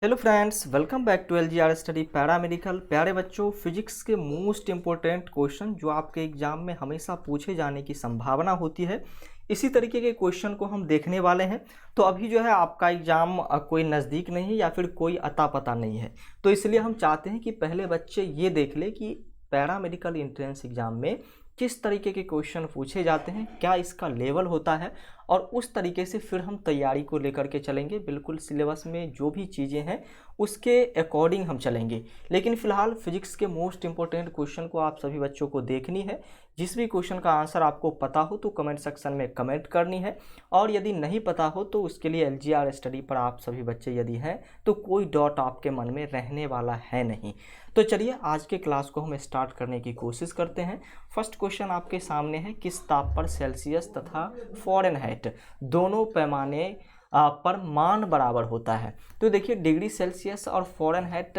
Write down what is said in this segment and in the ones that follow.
Hello friends, welcome back to LGR study paramedical. प्यारे बच्चों, physics के मोस्ट इंपॉर्टेंट क्वेश्चन जो आपके एग्जाम में हमेशा पूछे जाने की संभावना होती है, इसी तरीके के क्वेश्चन को हम देखने वाले हैं। तो अभी जो है आपका एग्जाम कोई नज़दीक नहीं है या फिर कोई अता पता नहीं है, तो इसलिए हम चाहते हैं कि पहले बच्चे ये देख ले कि पैरामेडिकल एंट्रेंस एग्जाम में किस तरीके के क्वेश्चन पूछे जाते हैं, क्या इसका लेवल होता है, और उस तरीके से फिर हम तैयारी को लेकर के चलेंगे। बिल्कुल सिलेबस में जो भी चीज़ें हैं उसके अकॉर्डिंग हम चलेंगे। लेकिन फ़िलहाल फिजिक्स के मोस्ट इंपॉर्टेंट क्वेश्चन को आप सभी बच्चों को देखनी है। जिस भी क्वेश्चन का आंसर आपको पता हो तो कमेंट सेक्शन में कमेंट करनी है, और यदि नहीं पता हो तो उसके लिए LGR स्टडी पर आप सभी बच्चे यदि हैं तो कोई डाउट आपके मन में रहने वाला है नहीं। तो चलिए आज के क्लास को हम स्टार्ट करने की कोशिश करते हैं। फर्स्ट क्वेश्चन आपके सामने है, किस ताप पर सेल्सियस तथा फ़ारेनहाइट दोनों पैमाने पर मान बराबर होता है। तो देखिए, डिग्री सेल्सियस और फ़ारेनहाइट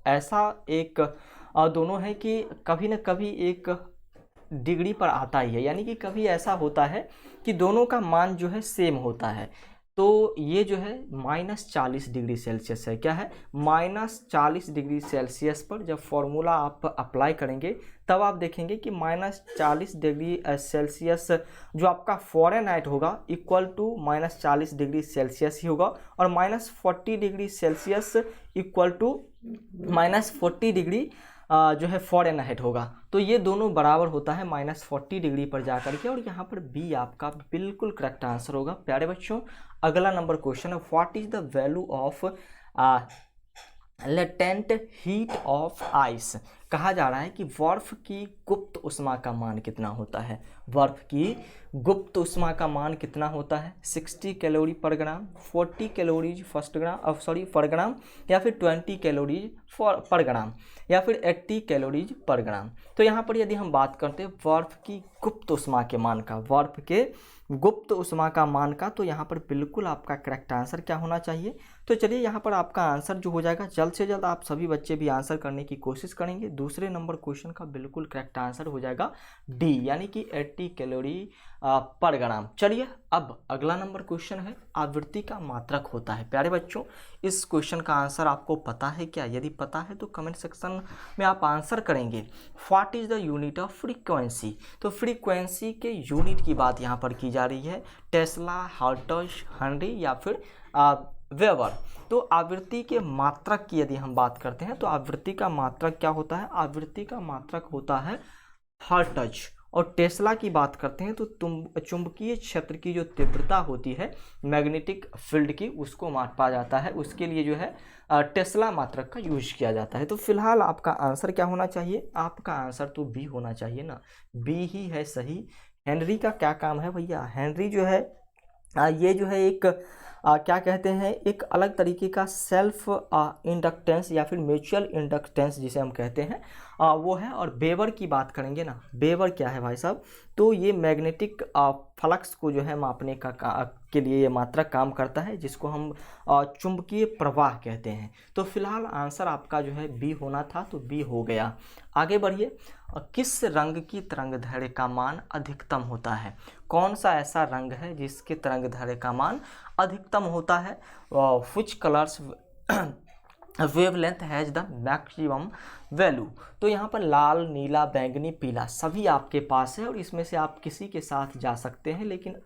ऐसा एक दोनों है कि कभी न कभी एक डिग्री पर आता ही है, यानी कि कभी ऐसा होता है कि दोनों का मान जो है सेम होता है। तो ये जो है -40 डिग्री सेल्सियस है। क्या है? -40 डिग्री सेल्सियस पर जब फॉर्मूला आप अप्लाई करेंगे तब आप देखेंगे कि -40 डिग्री सेल्सियस जो आपका फ़ारेनहाइट होगा इक्वल टू -40 डिग्री सेल्सियस ही होगा, और -40 degree Celsius equal to -40 degree जो है फ़ारेनहाइट होगा। तो ये दोनों बराबर होता है -40 डिग्री पर जा कर के, और यहाँ पर बी आपका बिल्कुल करेक्ट आंसर होगा। प्यारे बच्चों, अगला नंबर क्वेश्चन है, what is the value of latent heat of ice. कहा जा रहा है कि बर्फ की गुप्त ऊष्मा का मान कितना होता है। बर्फ की गुप्त ऊष्मा का मान कितना होता है? 60 कैलोरी पर ग्राम, 40 कैलोरीज पर ग्राम, या फिर 20 कैलोरीज पर ग्राम, या फिर 80 कैलोरीज पर ग्राम। तो यहाँ पर यदि हम बात करते हैं बर्फ की गुप्त ऊष्मा के मान का, बर्फ के गुप्त ऊष्मा का मान का, तो यहाँ पर बिल्कुल आपका करेक्ट आंसर क्या होना चाहिए? तो चलिए यहाँ पर आपका आंसर जो हो जाएगा, जल्द से जल्द आप सभी बच्चे भी आंसर करने की कोशिश करेंगे। दूसरे नंबर क्वेश्चन का बिल्कुल करेक्ट आंसर हो जाएगा डी, यानी कि 80 कैलोरी पर ग्राम। चलिए अब अगला नंबर क्वेश्चन है, आवृत्ति का मात्रक होता है। प्यारे बच्चों, इस क्वेश्चन का आंसर आपको पता है क्या? यदि पता है तो कमेंट सेक्शन में आप आंसर करेंगे। What is the unit of frequency. तो फ्रीक्वेंसी के यूनिट की बात यहाँ पर की जा रही है, टेस्ला, हर्ट्ज, हेनरी, या फिर वेबर। तो आवृत्ति के मात्रक की यदि हम बात करते हैं तो आवृत्ति का मात्रक क्या होता है? आवृत्ति का मात्रक होता है हर्ट्ज। और टेस्ला की बात करते हैं तो चुंबकीय क्षेत्र की जो तीव्रता होती है मैग्नेटिक फील्ड की, उसको मापा जाता है। उसके लिए जो है टेस्ला मात्रक का यूज किया जाता है। तो फिलहाल आपका आंसर क्या होना चाहिए? आपका आंसर तो बी होना चाहिए ना, बी ही है सही। हेनरी का क्या काम है भैया? हेनरी जो है ये जो है एक क्या कहते हैं, एक अलग तरीके का सेल्फ इंडक्टेंस या फिर म्यूचुअल इंडक्टेंस जिसे हम कहते हैं वो है। और बेवर की बात करेंगे ना, बेवर क्या है भाई साहब? तो ये मैग्नेटिक फ्लक्स को जो है मापने के लिए ये मात्रक काम करता है, जिसको हम चुंबकीय प्रवाह कहते हैं। तो फिलहाल आंसर आपका जो है बी होना था, तो बी हो गया। आगे बढ़िए, किस रंग की तरंगदैर्घ्य का मान अधिकतम होता है? कौन सा ऐसा रंग है जिसके तरंगदैर्घ्य का मान अधिकतम होता है? Which colours wavelength has the maximum value. तो यहाँ पर लाल, नीला, बैंगनी, पीला सभी आपके पास है, और इसमें से आप किसी के साथ जा सकते हैं, लेकिन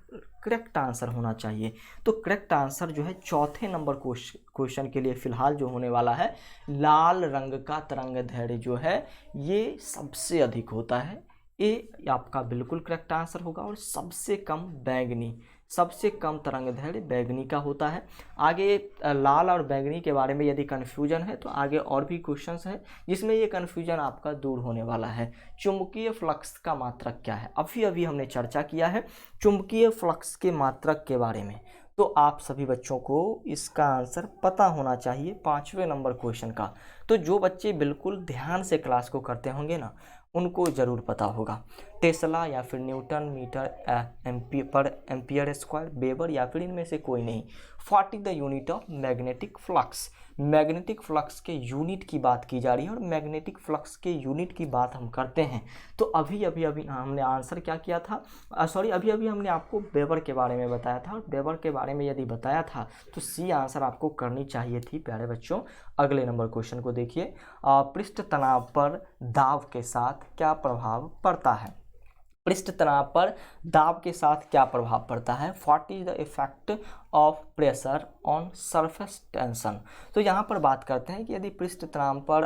करेक्ट आंसर होना चाहिए। तो करेक्ट आंसर जो है चौथे नंबर क्वेश्चन के लिए फिलहाल जो होने वाला है, लाल रंग का तरंगदैर्घ्य जो है ये सबसे अधिक होता है। ये आपका बिल्कुल करेक्ट आंसर होगा। और सबसे कम बैंगनी, सबसे कम तरंगदैर्घ्य बैंगनी का होता है। आगे लाल और बैंगनी के बारे में यदि कन्फ्यूजन है तो आगे और भी क्वेश्चंस हैं जिसमें ये कन्फ्यूजन आपका दूर होने वाला है। चुंबकीय फ्लक्स का मात्रक क्या है? अभी अभी हमने चर्चा किया है चुंबकीय फ्लक्स के मात्रक के बारे में, तो आप सभी बच्चों को इसका आंसर पता होना चाहिए 5वें नंबर क्वेश्चन का। तो जो बच्चे बिल्कुल ध्यान से क्लास को करते होंगे ना, उनको ज़रूर पता होगा। टेस्ला या फिर न्यूटन मीटर पर एम्पियर स्क्वायर, वेबर, या फिर इनमें से कोई नहीं। What is the unit of magnetic flux. Magnetic flux के यूनिट की बात की जा रही है और मैग्नेटिक फ्लक्स के यूनिट की बात हम करते हैं तो अभी हमने आंसर क्या किया था, अभी हमने आपको वेबर के बारे में बताया था और वेबर के बारे में यदि बताया था तो सी आंसर आपको करनी चाहिए थी प्यारे बच्चों। अगले नंबर क्वेश्चन को देखिए, पृष्ठ तनाव पर दाब के साथ क्या प्रभाव पड़ता है। पृष्ठ तनाव पर दाब के साथ क्या प्रभाव पड़ता है। What is the effect of pressure on surface tension. तो यहाँ पर बात करते हैं कि यदि पृष्ठ तनाव पर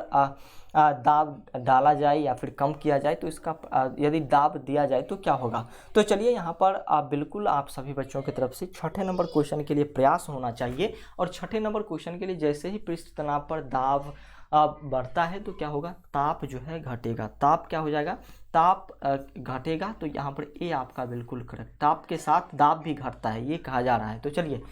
दाब डाला जाए या फिर कम किया जाए तो इसका यदि दाब दिया जाए तो क्या होगा। तो चलिए यहाँ पर बिल्कुल आप सभी बच्चों की तरफ से छठे नंबर क्वेश्चन के लिए प्रयास होना चाहिए और छठे नंबर क्वेश्चन के लिए जैसे ही पृष्ठ तनाव पर दाब बढ़ता है तो क्या होगा, ताप जो है घटेगा। ताप क्या हो जाएगा, ताप घटेगा। तो यहाँ पर ए आपका बिल्कुल करेक्ट, ताप के साथ दाब भी घटता है ये कहा जा रहा है। तो चलिए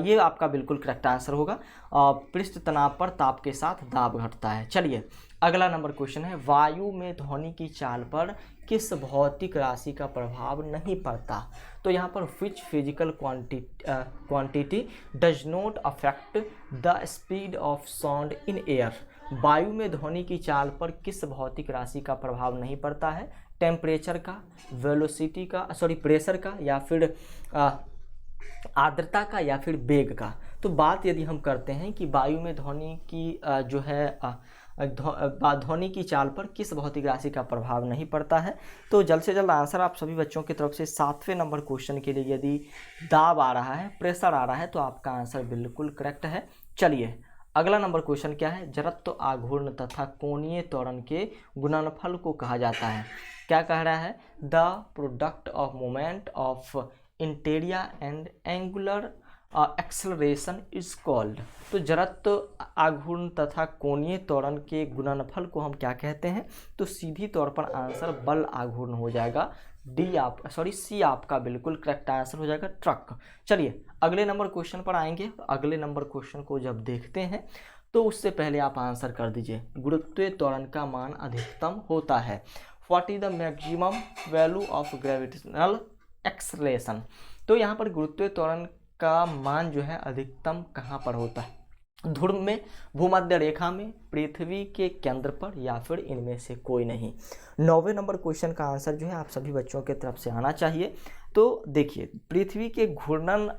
ये आपका बिल्कुल करेक्ट आंसर होगा, पृष्ठ तनाव पर ताप के साथ दाब घटता है। चलिए अगला नंबर क्वेश्चन है, वायु में ध्वनि की चाल पर किस भौतिक राशि का प्रभाव नहीं पड़ता। तो यहाँ पर which physical quantity does not affect the speed of sound in air. वायु में ध्वनि की चाल पर किस भौतिक राशि का प्रभाव नहीं पड़ता है। टेम्परेचर का, वेलोसिटी का, प्रेशर का, या फिर आर्द्रता का, या फिर वेग का। तो बात यदि हम करते हैं कि वायु में ध्वनि की जो है ध्वनि की चाल पर किस भौतिक राशि का प्रभाव नहीं पड़ता है, तो जल्द से जल्द आंसर आप सभी बच्चों की तरफ से 7वें नंबर क्वेश्चन के लिए यदि दाब आ रहा है, प्रेशर आ रहा है, तो आपका आंसर बिल्कुल करेक्ट है। चलिए अगला नंबर क्वेश्चन क्या है, जड़त्व आघूर्ण तथा कोणीय त्वरण के गुणनफल को कहा जाता है। क्या कह रहा है, the product of moment of इंटेरिया and angular acceleration is called. तो जड़त्व आघूर्ण तथा कोणीय त्वरण के गुणनफल को हम क्या कहते हैं, तो सीधी तौर पर आंसर बल आघूर्ण हो जाएगा। सी आपका बिल्कुल करेक्ट आंसर हो जाएगा, ट्रक। चलिए अगले नंबर क्वेश्चन पर आएंगे। अगले नंबर क्वेश्चन को जब देखते हैं तो उससे पहले आप आंसर कर दीजिए, गुरुत्वीय त्वरण का मान अधिकतम होता है। What is the maximum value of gravitational acceleration. तो यहाँ पर गुरुत्वीय त्वरण का मान जो है अधिकतम कहाँ पर होता है, ध्रुव में, भूमध्य रेखा में, पृथ्वी के केंद्र पर, या फिर इनमें से कोई नहीं। 9वें नंबर क्वेश्चन का आंसर जो है आप सभी बच्चों के तरफ से आना चाहिए। तो देखिए पृथ्वी के घूर्णन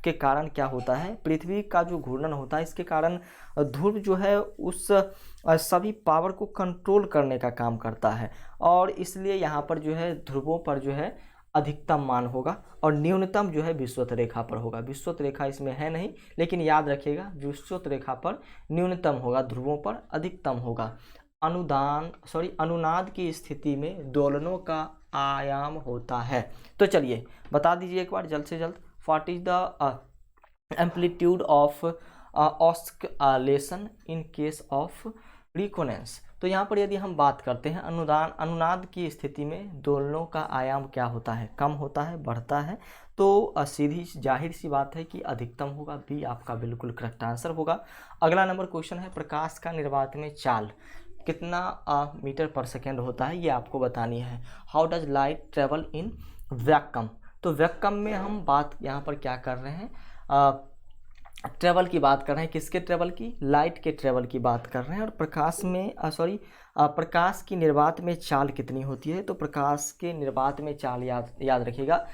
के कारण क्या होता है, पृथ्वी का जो घूर्णन होता है इसके कारण ध्रुव जो है उस सभी पावर को कंट्रोल करने का काम करता है और इसलिए यहाँ पर जो है ध्रुवों पर जो है अधिकतम मान होगा और न्यूनतम जो है विषुवत रेखा पर होगा। विषुवत रेखा इसमें है नहीं, लेकिन याद रखिएगा विषुवत रेखा पर न्यूनतम होगा, ध्रुवों पर अधिकतम होगा। अनुनाद की स्थिति में दोलनों का आयाम होता है। तो चलिए बता दीजिए एक बार जल्द से जल्द, what is the amplitude of oscillation in case of resonance. तो यहाँ पर यदि हम बात करते हैं अनुनाद की स्थिति में दोलनों का आयाम क्या होता है, कम होता है, बढ़ता है। तो सीधी जाहिर सी बात है कि अधिकतम होगा, बी आपका बिल्कुल करेक्ट आंसर होगा। अगला नंबर क्वेश्चन है, प्रकाश का निर्वात में चाल कितना मीटर पर सेकेंड होता है, ये आपको बतानी है। How does light travel in vacuum. तो वैक्यूम में हम बात यहाँ पर क्या कर रहे हैं, ट्रेवल की बात कर रहे हैं, किसके ट्रेवल की, लाइट के ट्रेवल की बात कर रहे हैं। और प्रकाश में प्रकाश की निर्वात में चाल कितनी होती है, तो प्रकाश के निर्वात में चाल याद रखिएगा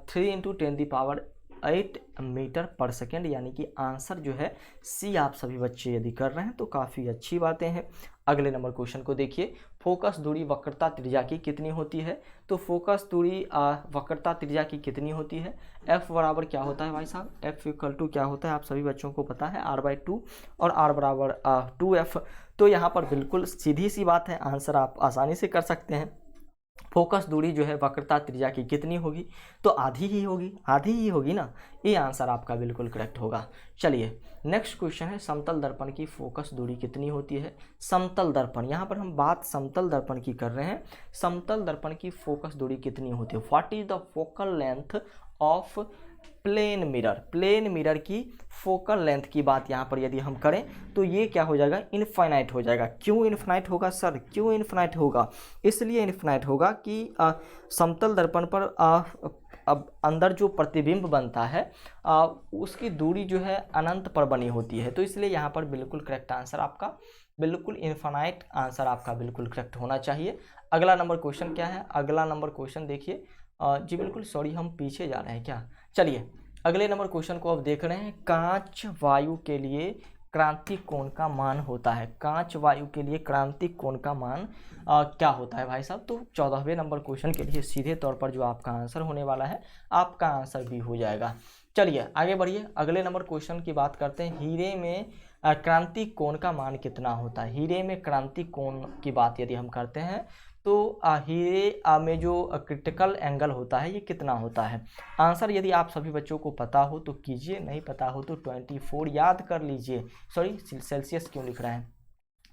3 × 10⁸ मीटर पर सेकेंड, यानी कि आंसर जो है सी आप सभी बच्चे यदि कर रहे हैं तो काफ़ी अच्छी बातें हैं। अगले नंबर क्वेश्चन को देखिए, फोकस दूरी वक्रता त्रिज्या की कितनी होती है। तो फोकस दूरी वक्रता त्रिज्या की कितनी होती है, f बराबर क्या होता है भाई साहब, f इक्वल टू क्या होता है आप सभी बच्चों को पता है, r/2 और r बराबर 2f। तो यहाँ पर बिल्कुल सीधी सी बात है, आंसर आप आसानी से कर सकते हैं। फोकस दूरी जो है वक्रता त्रिज्या की कितनी होगी, तो आधी ही होगी ना, ये आंसर आपका बिल्कुल करेक्ट होगा। चलिए नेक्स्ट क्वेश्चन है, समतल दर्पण की फोकस दूरी कितनी होती है। समतल दर्पण, यहाँ पर हम बात समतल दर्पण की कर रहे हैं, समतल दर्पण की फोकस दूरी कितनी होती है। What is the focal length of plane mirror. Plane mirror की फोकल लेंथ की बात यहाँ पर यदि हम करें तो ये क्या हो जाएगा, इनफाइनाइट हो जाएगा। क्यों इनफाइनाइट होगा सर, क्यों इनफाइनाइट होगा, इसलिए इनफाइनाइट होगा कि समतल दर्पण पर अब अंदर जो प्रतिबिंब बनता है उसकी दूरी जो है अनंत पर बनी होती है, तो इसलिए यहाँ पर बिल्कुल करेक्ट आंसर आपका बिल्कुल इनफाइनाइट आंसर आपका बिल्कुल करेक्ट होना चाहिए। अगला नंबर क्वेश्चन क्या है, अगला नंबर क्वेश्चन देखिए। जी बिल्कुल सॉरी, हम पीछे जा रहे हैं क्या, चलिए अगले नंबर क्वेश्चन को अब देख रहे हैं। कांच वायु के लिए क्रांतिक कोण का मान होता है, कांच वायु के लिए क्रांतिक कोण का मान क्या होता है भाई साहब। तो 14वें नंबर क्वेश्चन के लिए सीधे तौर पर जो आपका आंसर होने वाला है, आपका आंसर भी हो जाएगा। चलिए आगे बढ़िए, अगले नंबर क्वेश्चन की बात करते हैं। हीरे में क्रांतिक कोण का मान कितना होता है, हीरे में क्रांतिक कोण की बात यदि हम करते हैं तो हीरे में जो क्रिटिकल एंगल होता है ये कितना होता है। आंसर यदि आप सभी बच्चों को पता हो तो कीजिए, नहीं पता हो तो 24 याद कर लीजिए, सॉरी सेल्सियस क्यों लिख रहे हैं,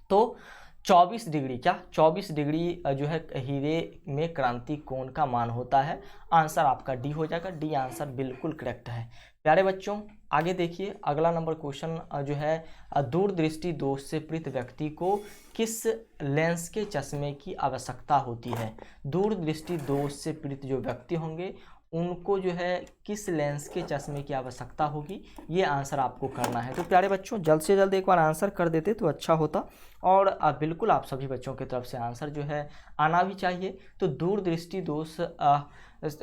तो 24 डिग्री, क्या 24 डिग्री जो है हीरे में क्रांतिक कोण का मान होता है। आंसर आपका डी हो जाएगा, डी आंसर बिल्कुल करेक्ट है। प्यारे बच्चों आगे देखिए, अगला नंबर क्वेश्चन जो है, दूरदृष्टि दोष से पीड़ित व्यक्ति को किस लेंस के चश्मे की आवश्यकता होती है। दूरदृष्टि दोष से पीड़ित जो व्यक्ति होंगे उनको जो है किस लेंस के चश्मे की आवश्यकता होगी, ये आंसर आपको करना है। तो प्यारे बच्चों जल्द से जल्द एक बार आंसर कर देते तो अच्छा होता, और बिल्कुल आप सभी बच्चों की तरफ से आंसर जो है आना भी चाहिए। तो दूरदृष्टि दोष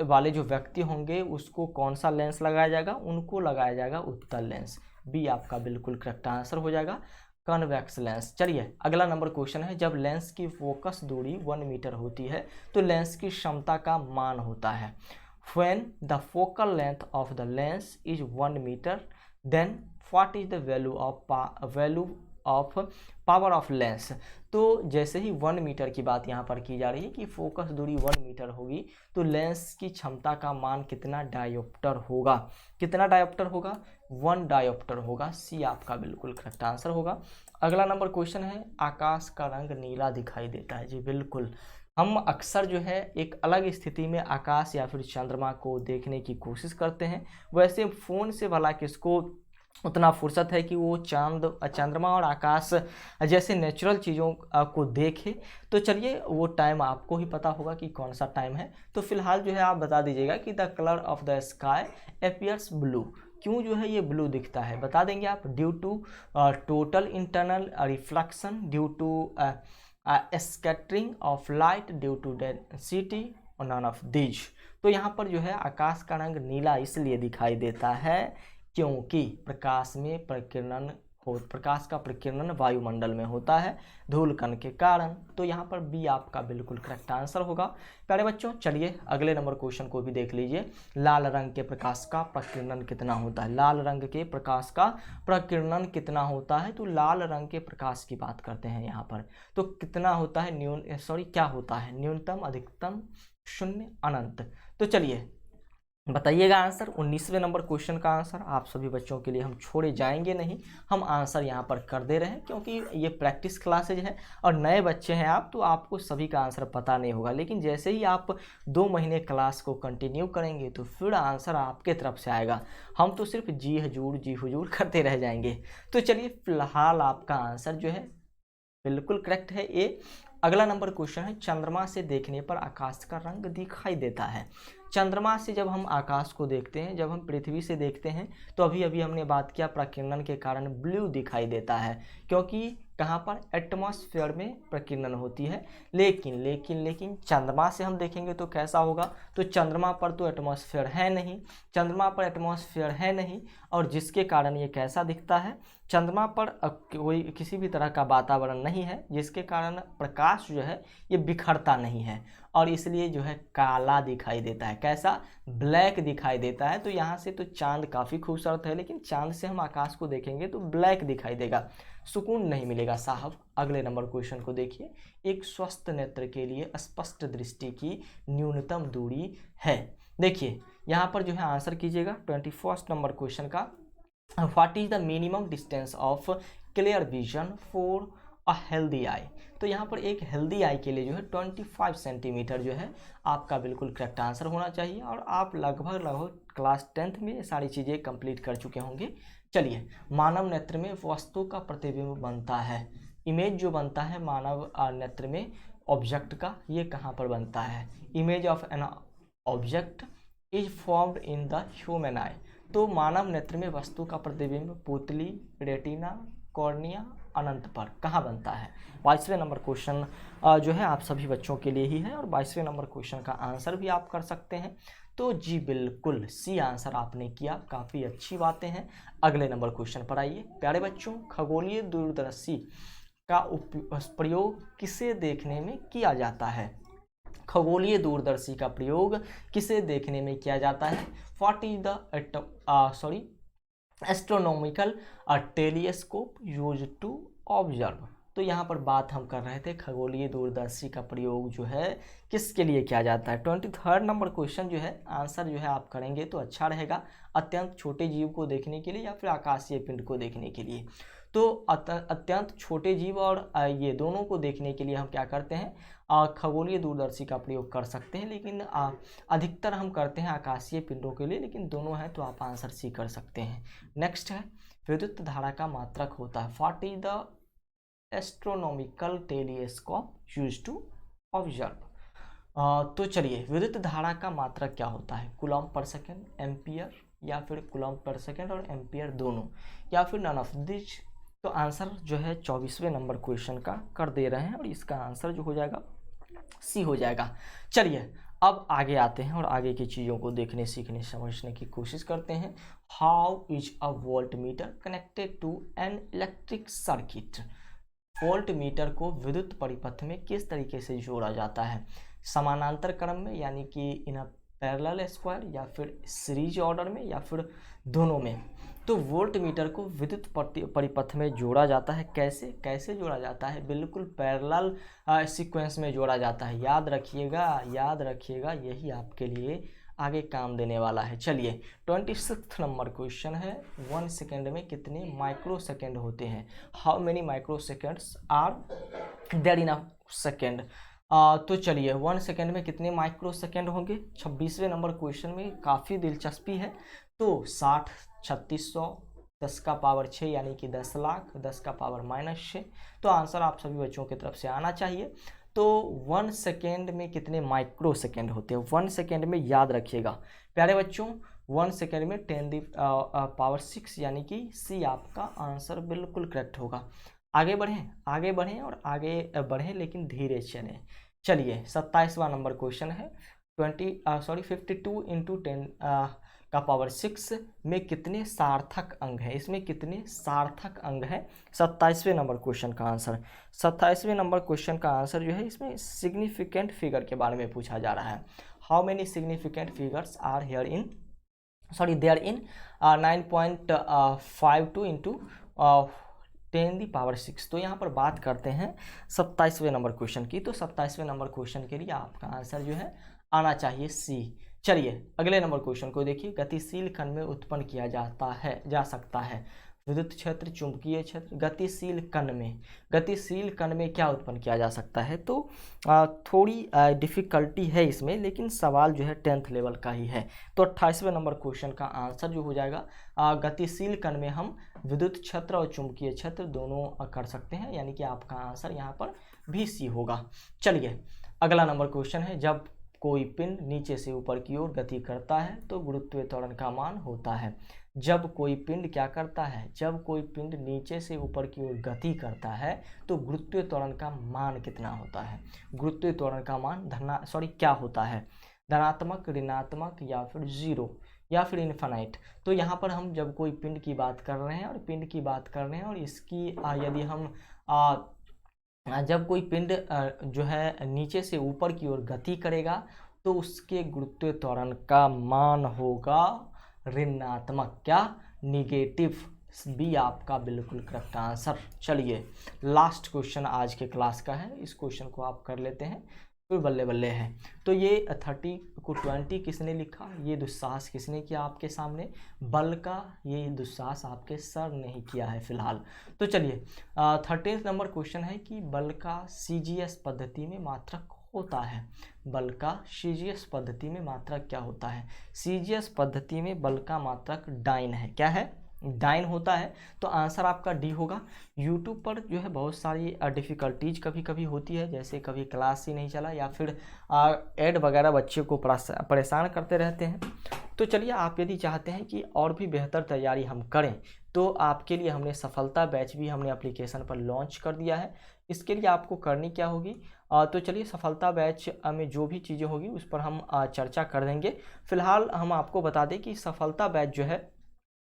वाले जो व्यक्ति होंगे उसको कौन सा लेंस लगाया जाएगा, उनको लगाया जाएगा उत्तल लेंस, बी आपका बिल्कुल करेक्ट आंसर हो जाएगा, कन्वेक्स लेंस। चलिए अगला नंबर क्वेश्चन है, जब लेंस की फोकस दूरी 1 मीटर होती है तो लेंस की क्षमता का मान होता है। When the focal length of the lens is 1 meter, then what is the value of power of lens। तो जैसे ही 1 मीटर की बात यहाँ पर की जा रही है कि फोकस दूरी 1 मीटर होगी तो लेंस की क्षमता का मान कितना डायोप्टर होगा, कितना डायोप्टर होगा, 1 डायोप्टर होगा, सी आपका बिल्कुल करेक्ट आंसर होगा। अगला नंबर क्वेश्चन है, आकाश का रंग नीला दिखाई देता है। जी बिल्कुल, हम अक्सर जो है एक अलग स्थिति में आकाश या फिर चंद्रमा को देखने की कोशिश करते हैं, वैसे फ़ोन से भला किसको उतना फुर्सत है कि वो चंद्रमा और आकाश जैसे नेचुरल चीज़ों को देखे। तो चलिए वो टाइम आपको ही पता होगा कि कौन सा टाइम है, तो फिलहाल जो है आप बता दीजिएगा कि the colour of the sky appears blue, क्यों जो है ये ब्लू दिखता है, बता देंगे आप। Due to total internal reflection, due to scattering of light, due to density और नॉन ऑफ दीज। तो यहाँ पर जो है आकाश का रंग नीला इसलिए दिखाई देता है क्योंकि प्रकाश का प्रकीर्णन वायुमंडल में होता है धूल कण के कारण। तो यहाँ पर बी आपका बिल्कुल करेक्ट आंसर होगा। प्यारे बच्चों चलिए अगले नंबर क्वेश्चन को भी देख लीजिए। लाल रंग के प्रकाश का प्रकीर्णन कितना होता है, लाल रंग के प्रकाश का प्रकीर्णन कितना होता है। तो लाल रंग के प्रकाश की बात करते हैं यहाँ पर, तो कितना होता है, क्या होता है, न्यूनतम, अधिकतम, शून्य, अनंत। तो चलिए बताइएगा आंसर। 19वें नंबर क्वेश्चन का आंसर आप सभी बच्चों के लिए हम छोड़े जाएंगे नहीं, हम आंसर यहाँ पर कर दे रहे हैं क्योंकि ये प्रैक्टिस क्लासेज है और नए बच्चे हैं आप, तो आपको सभी का आंसर पता नहीं होगा, लेकिन जैसे ही आप 2 महीने क्लास को कंटिन्यू करेंगे तो फिर आंसर आपके तरफ से आएगा, हम तो सिर्फ जी हुजूर करते रह जाएंगे। तो चलिए फिलहाल आपका आंसर जो है बिल्कुल करेक्ट है ए। अगला नंबर क्वेश्चन है, चंद्रमा से देखने पर आकाश का रंग दिखाई देता है। चंद्रमा से जब हम आकाश को देखते हैं, जब हम पृथ्वी से देखते हैं तो अभी हमने बात किया प्रकीर्णन के कारण ब्लू दिखाई देता है, क्योंकि कहाँ पर एटमॉस्फेयर में प्रकीर्णन होती है। लेकिन चंद्रमा से हम देखेंगे तो कैसा होगा, तो चंद्रमा पर तो एटमॉस्फेयर है नहीं, चंद्रमा पर एटमॉस्फेयर है नहीं, और जिसके कारण ये कैसा दिखता है, चंद्रमा पर कोई किसी भी तरह का वातावरण नहीं है, जिसके कारण प्रकाश जो है ये बिखरता नहीं है और इसलिए जो है काला दिखाई देता है। कैसा, ब्लैक दिखाई देता है। तो यहाँ से तो चांद काफ़ी खूबसूरत है, लेकिन चांद से हम आकाश को देखेंगे तो ब्लैक दिखाई देगा, सुकून नहीं मिलेगा साहब। अगले नंबर क्वेश्चन को देखिए, एक स्वस्थ नेत्र के लिए स्पष्ट दृष्टि की न्यूनतम दूरी है। देखिए यहाँ पर जो है आंसर कीजिएगा 21 नंबर क्वेश्चन का, what is the minimum distance of clear vision for a healthy I. तो यहाँ पर एक हेल्दी आई के लिए जो है 25 सेंटीमीटर जो है आपका बिल्कुल करेक्ट आंसर होना चाहिए, और आप लगभग क्लास 10th में ये सारी चीज़ें कंप्लीट कर चुके होंगे। चलिए, मानव नेत्र में वस्तु का प्रतिबिंब बनता है, इमेज जो बनता है मानव नेत्र में ऑब्जेक्ट का, ये कहाँ पर बनता है, image of an object is formed in the human आई। तो मानव नेत्र में वस्तु का प्रतिबिंब पुतली, रेटिना, कॉर्निया, अनंत पर कहाँ बनता है? 22वें नंबर क्वेश्चन जो है आप सभी बच्चों के लिए ही है, और 22वें नंबर क्वेश्चन का आंसर भी आप कर सकते हैं। तो जी बिल्कुल सी आंसर आपने किया, काफ़ी अच्छी बातें हैं। अगले नंबर क्वेश्चन पर आइए प्यारे बच्चों। खगोलीय दूरदर्शी का प्रयोग किसे देखने में किया जाता है? खगोलीय दूरदर्शी का प्रयोग किसे देखने में किया जाता है? What is the astronomical telescope use to observe. तो यहाँ पर बात हम कर रहे थे खगोलीय दूरदर्शी का प्रयोग जो है किसके लिए किया जाता है। 23rd नंबर क्वेश्चन जो है आंसर जो है आप करेंगे तो अच्छा रहेगा, अत्यंत छोटे जीव को देखने के लिए या फिर आकाशीय पिंड को देखने के लिए। तो अत्यंत छोटे जीव और ये दोनों को देखने के लिए हम क्या करते हैं, खगोलीय दूरदर्शी का प्रयोग कर सकते हैं, लेकिन अधिकतर हम करते हैं आकाशीय पिंडों के लिए, लेकिन दोनों हैं तो आप आंसर सी कर सकते हैं। नेक्स्ट है विद्युत धारा का मात्रक होता है। What is the astronomical telescope use to observe. तो चलिए विद्युत धारा का मात्रक क्या होता है? कूलम्ब पर सेकेंड, एम्पियर, या फिर कूलम्ब पर सेकेंड और एम्पियर दोनों, या फिर नन ऑफ दिस। तो आंसर जो है 24वें नंबर क्वेश्चन का कर दे रहे हैं, और इसका आंसर जो हो जाएगा सी हो जाएगा। चलिए अब आगे आते हैं और आगे की चीज़ों को देखने, सीखने, समझने की कोशिश करते हैं। How is a voltmeter connected to an electric circuit. Voltmeter को विद्युत परिपथ में किस तरीके से जोड़ा जाता है? समानांतर क्रम में, यानी कि इन पैरेलल स्क्वायर, या फिर सीरीज ऑर्डर में, या फिर दोनों में। तो वोल्ट मीटर को विद्युत परिपथ में जोड़ा जाता है। कैसे कैसे जोड़ा जाता है? बिल्कुल पैरेलल सीक्वेंस में जोड़ा जाता है। याद रखिएगा, यही आपके लिए आगे काम देने वाला है। चलिए 26th नंबर क्वेश्चन है, 1 सेकेंड में कितने माइक्रो सेकेंड होते हैं? How many microseconds are there in a second. तो चलिए 1 सेकेंड में कितने माइक्रो सेकेंड होंगे? 26वें नंबर क्वेश्चन में काफ़ी दिलचस्पी है। तो 60, 3600, 10 का पावर 6 यानी कि 10 लाख, 10 का पावर -6। तो आंसर आप सभी बच्चों की तरफ से आना चाहिए। तो 1 सेकेंड में कितने माइक्रो सेकेंड होते हैं? 1 सेकेंड में याद रखिएगा प्यारे बच्चों, 1 सेकेंड में 10⁶ यानी कि सी आपका आंसर बिल्कुल करेक्ट होगा। आगे बढ़ें और आगे बढ़ें, लेकिन धीरे चलें। चलिए 27वां नंबर क्वेश्चन है। 52 इंटू 10 का पावर 6 में कितने सार्थक अंक हैं? इसमें कितने सार्थक अंक हैं? 27वें नंबर क्वेश्चन का आंसर। 27वें नंबर क्वेश्चन का आंसर जो है इसमें सिग्निफिकेंट फिगर के बारे में पूछा जा रहा है। How many significant figures are here in there in 9.52 into 10⁶। तो यहाँ पर बात करते हैं 27वें नंबर क्वेश्चन की। तो 27वें नंबर क्वेश्चन के लिए आपका आंसर जो है आना चाहिए सी। चलिए अगले नंबर क्वेश्चन को देखिए। गतिशील कण में उत्पन्न किया जा सकता है विद्युत क्षेत्र, चुंबकीय क्षेत्र। गतिशील कण में क्या उत्पन्न किया जा सकता है? तो थोड़ी डिफ़िकल्टी है इसमें, लेकिन सवाल जो है 10th लेवल का ही है। तो 28वें नंबर क्वेश्चन का आंसर जो हो जाएगा, गतिशील कण में हम विद्युत क्षेत्र और चुंबकीय क्षेत्र दोनों कर सकते हैं, यानी कि आपका आंसर यहाँ पर भी सी होगा। चलिए अगला नंबर क्वेश्चन है। जब कोई पिंड नीचे से ऊपर की ओर गति करता है तो गुरुत्वीय त्वरण का मान होता है। जब कोई पिंड क्या करता है? जब कोई पिंड नीचे से ऊपर की ओर गति करता है तो गुरुत्वीय त्वरण का मान कितना होता है? गुरुत्वीय त्वरण का मान क्या होता है? धनात्मक, ऋणात्मक, या फिर 0, या फिर इन्फिनाइट। तो यहाँ पर हम जब कोई पिंड की बात कर रहे हैं और इसकी यदि हम जब कोई पिंड जो है नीचे से ऊपर की ओर गति करेगा तो उसके गुरुत्वीय त्वरण का मान होगा ऋणात्मक, क्या? निगेटिव। बी आपका बिल्कुल करेक्ट आंसर। चलिए लास्ट क्वेश्चन आज के क्लास का है, इस क्वेश्चन को आप कर लेते हैं फिर बल्ले बल्ले है। तो ये 30 को 20 किसने लिखा? ये दुस्साहस किसने किया आपके सामने? बल का ये दुस्साहस आपके सर ने ही किया है फिलहाल। तो चलिए 13th नंबर क्वेश्चन है कि बल का CGS पद्धति में मात्रक होता है। बल का CGS पद्धति में मात्रक क्या होता है? CGS पद्धति में बल का मात्रक डाइन है। क्या है? 9 होता है, तो आंसर आपका डी होगा। यूट्यूब पर जो है बहुत सारी डिफ़िकल्टीज कभी कभी होती है, जैसे कभी क्लास ही नहीं चला या फिर ऐड वगैरह बच्चे को परेशान करते रहते हैं। तो चलिए, आप यदि चाहते हैं कि और भी बेहतर तैयारी हम करें, तो आपके लिए हमने सफलता बैच भी हमने एप्लीकेशन पर लॉन्च कर दिया है। इसके लिए आपको करनी क्या होगी, तो चलिए सफलता बैच में जो भी चीज़ें होगी उस पर हम चर्चा कर देंगे। फिलहाल हम आपको बता दें कि सफलता बैच जो है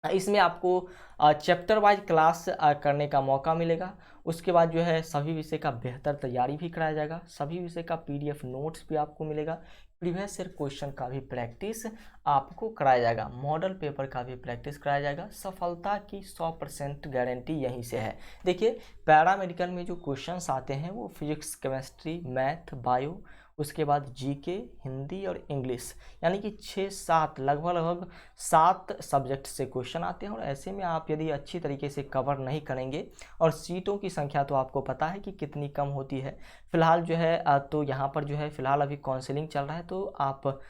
इसमें आपको चैप्टर वाइज क्लास करने का मौका मिलेगा। उसके बाद जो है सभी विषय का बेहतर तैयारी भी कराया जाएगा, सभी विषय का पीडीएफ नोट्स भी आपको मिलेगा, प्रीवियस ईयर क्वेश्चन का भी प्रैक्टिस आपको कराया जाएगा, मॉडल पेपर का भी प्रैक्टिस कराया जाएगा। सफलता की 100% गारंटी यहीं से है। देखिए, पैरामेडिकल में जो क्वेश्चंस आते हैं वो फिजिक्स, केमिस्ट्री, मैथ, बायो, उसके बाद जीके, हिंदी और इंग्लिश, यानी कि 6-7 लगभग 7 सब्जेक्ट से क्वेश्चन आते हैं। और ऐसे में आप यदि अच्छी तरीके से कवर नहीं करेंगे, और सीटों की संख्या तो आपको पता है कि कितनी कम होती है। फिलहाल जो है तो यहाँ पर जो है फिलहाल अभी काउंसलिंग चल रहा है, तो आप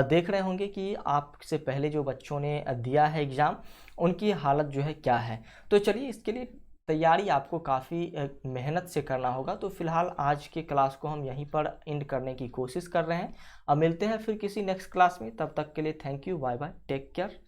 देख रहे होंगे कि आपसे पहले जो बच्चों ने दिया है एग्ज़ाम, उनकी हालत जो है क्या है। तो चलिए, इसके लिए तैयारी आपको काफ़ी मेहनत से करना होगा। तो फिलहाल आज के क्लास को हम यहीं पर एंड करने की कोशिश कर रहे हैं। अब मिलते हैं फिर किसी नेक्स्ट क्लास में, तब तक के लिए thank you, bye bye, take care.